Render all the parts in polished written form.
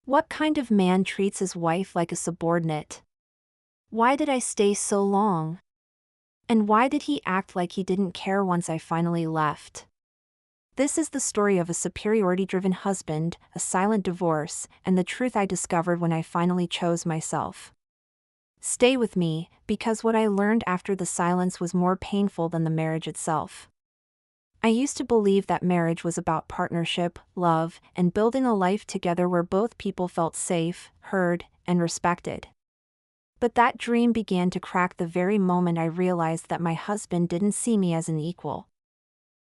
What kind of man treats his wife like a subordinate? Why did I stay so long? And why did he act like he didn't care once I finally left? This is the story of a superiority-driven husband, a silent divorce, and the truth I discovered when I finally chose myself. Stay with me, because what I learned after the silence was more painful than the marriage itself. I used to believe that marriage was about partnership, love, and building a life together where both people felt safe, heard, and respected. But that dream began to crack the very moment I realized that my husband didn't see me as an equal.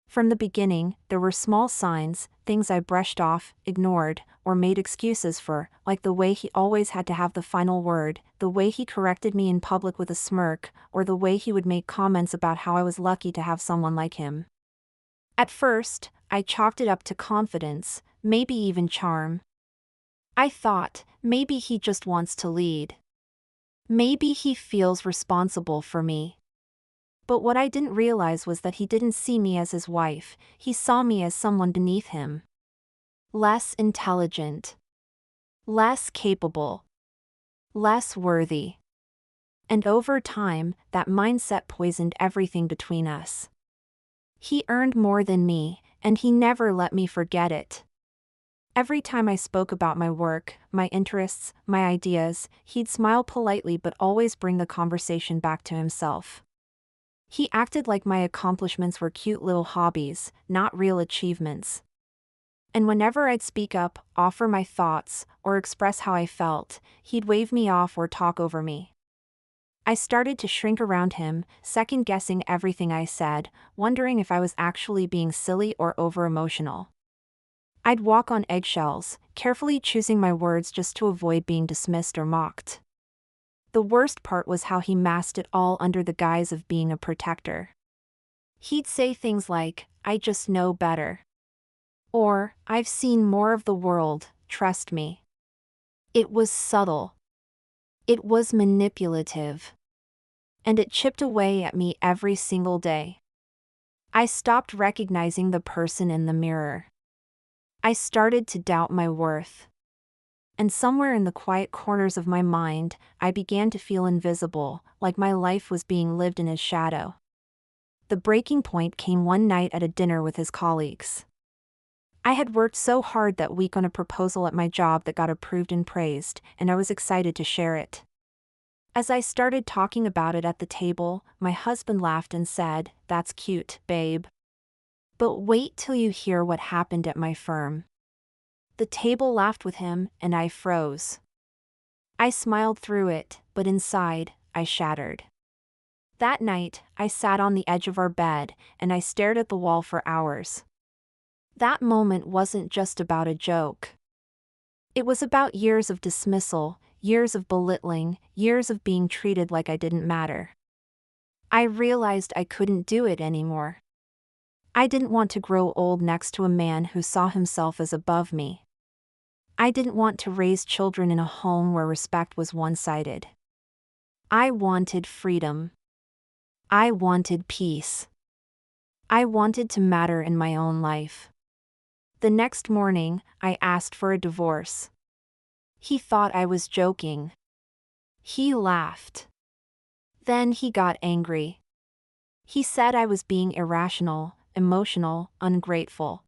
From the beginning, there were small signs, things I brushed off, ignored, or made excuses for, like the way he always had to have the final word, the way he corrected me in public with a smirk, or the way he would make comments about how I was lucky to have someone like him. At first, I chalked it up to confidence, maybe even charm. I thought, maybe he just wants to lead. Maybe he feels responsible for me. But what I didn't realize was that he didn't see me as his wife, he saw me as someone beneath him. Less intelligent. Less capable. Less worthy. And over time, that mindset poisoned everything between us. He earned more than me, and he never let me forget it. Every time I spoke about my work, my interests, my ideas, he'd smile politely but always bring the conversation back to himself. He acted like my accomplishments were cute little hobbies, not real achievements. And whenever I'd speak up, offer my thoughts, or express how I felt, he'd wave me off or talk over me. I started to shrink around him, second-guessing everything I said, wondering if I was actually being silly or over-emotional. I'd walk on eggshells, carefully choosing my words just to avoid being dismissed or mocked. The worst part was how he masked it all under the guise of being a protector. He'd say things like, "I just know better." Or, "I've seen more of the world, trust me." It was subtle. It was manipulative. And it chipped away at me every single day. I stopped recognizing the person in the mirror. I started to doubt my worth. And somewhere in the quiet corners of my mind, I began to feel invisible, like my life was being lived in his shadow. The breaking point came one night at a dinner with his colleagues. I had worked so hard that week on a proposal at my job that got approved and praised, and I was excited to share it. As I started talking about it at the table, my husband laughed and said, "That's cute, babe. But wait till you hear what happened at my firm." The table laughed with him, and I froze. I smiled through it, but inside, I shattered. That night, I sat on the edge of our bed, and I stared at the wall for hours. That moment wasn't just about a joke. It was about years of dismissal, years of belittling, years of being treated like I didn't matter. I realized I couldn't do it anymore. I didn't want to grow old next to a man who saw himself as above me. I didn't want to raise children in a home where respect was one-sided. I wanted freedom. I wanted peace. I wanted to matter in my own life. The next morning, I asked for a divorce. He thought I was joking. He laughed. Then he got angry. He said I was being irrational, emotional, ungrateful.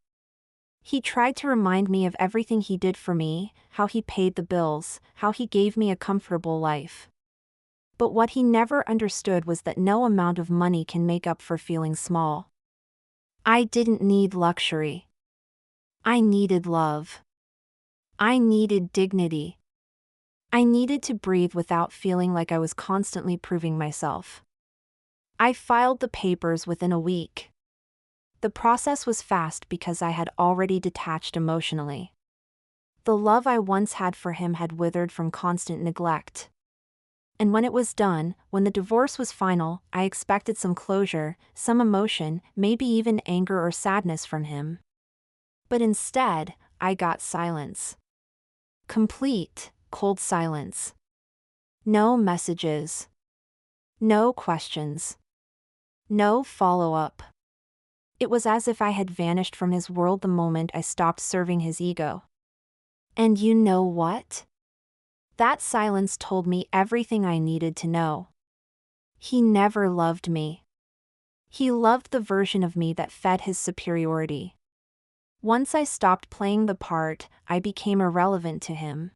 He tried to remind me of everything he did for me, how he paid the bills, how he gave me a comfortable life. But what he never understood was that no amount of money can make up for feeling small. I didn't need luxury. I needed love. I needed dignity. I needed to breathe without feeling like I was constantly proving myself. I filed the papers within a week. The process was fast because I had already detached emotionally. The love I once had for him had withered from constant neglect. And when it was done, when the divorce was final, I expected some closure, some emotion, maybe even anger or sadness from him. But instead, I got silence. Complete, cold silence. No messages. No questions. No follow-up. It was as if I had vanished from his world the moment I stopped serving his ego. And you know what? That silence told me everything I needed to know. He never loved me. He loved the version of me that fed his superiority. Once I stopped playing the part, I became irrelevant to him.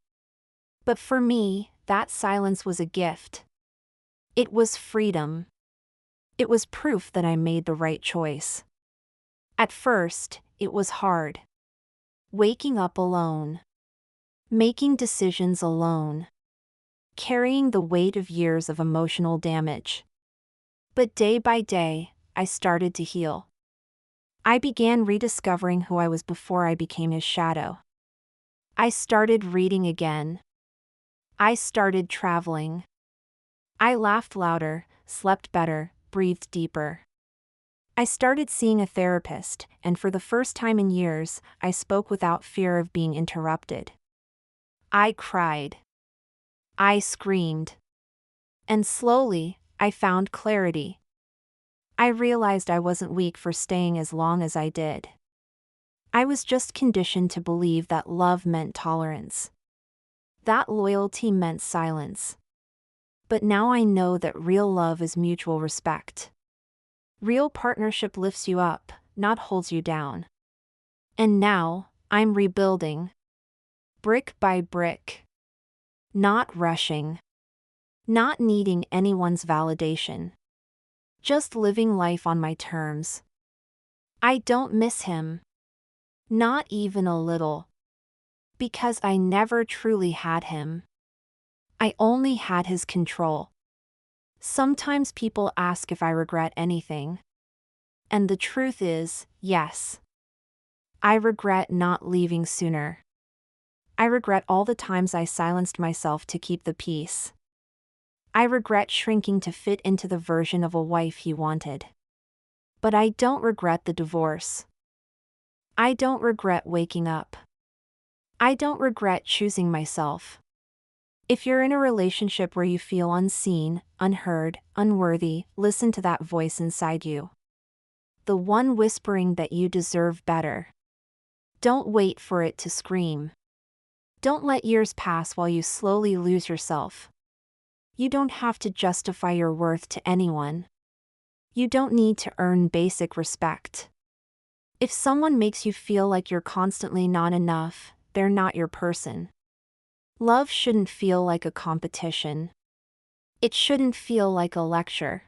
But for me, that silence was a gift. It was freedom. It was proof that I made the right choice. At first, it was hard. Waking up alone. Making decisions alone. Carrying the weight of years of emotional damage. But day by day, I started to heal. I began rediscovering who I was before I became his shadow. I started reading again. I started traveling. I laughed louder, slept better, breathed deeper. I started seeing a therapist, and for the first time in years, I spoke without fear of being interrupted. I cried. I screamed. And slowly, I found clarity. I realized I wasn't weak for staying as long as I did. I was just conditioned to believe that love meant tolerance. That loyalty meant silence. But now I know that real love is mutual respect. Real partnership lifts you up, not holds you down. And now, I'm rebuilding. Brick by brick. Not rushing. Not needing anyone's validation. Just living life on my terms. I don't miss him. Not even a little. Because I never truly had him. I only had his control. Sometimes people ask if I regret anything. And the truth is, yes. I regret not leaving sooner. I regret all the times I silenced myself to keep the peace. I regret shrinking to fit into the version of a wife he wanted. But I don't regret the divorce. I don't regret waking up. I don't regret choosing myself. If you're in a relationship where you feel unseen, unheard, unworthy, listen to that voice inside you. The one whispering that you deserve better. Don't wait for it to scream. Don't let years pass while you slowly lose yourself. You don't have to justify your worth to anyone. You don't need to earn basic respect. If someone makes you feel like you're constantly not enough, they're not your person. Love shouldn't feel like a competition. It shouldn't feel like a lecture.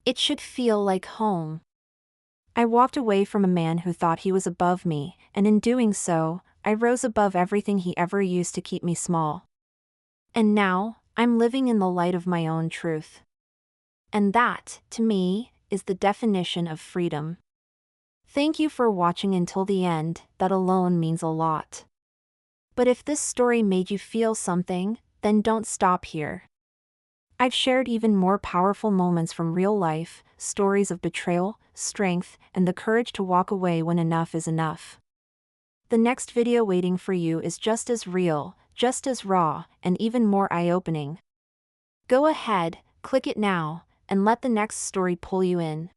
It should feel like home. I walked away from a man who thought he was above me, and in doing so, I rose above everything he ever used to keep me small. And now, I'm living in the light of my own truth. And that, to me, is the definition of freedom. Thank you for watching until the end, that alone means a lot. But if this story made you feel something, then don't stop here. I've shared even more powerful moments from real life, stories of betrayal, strength, and the courage to walk away when enough is enough. The next video waiting for you is just as real, just as raw, and even more eye-opening. Go ahead, click it now, and let the next story pull you in.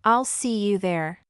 I'll see you there.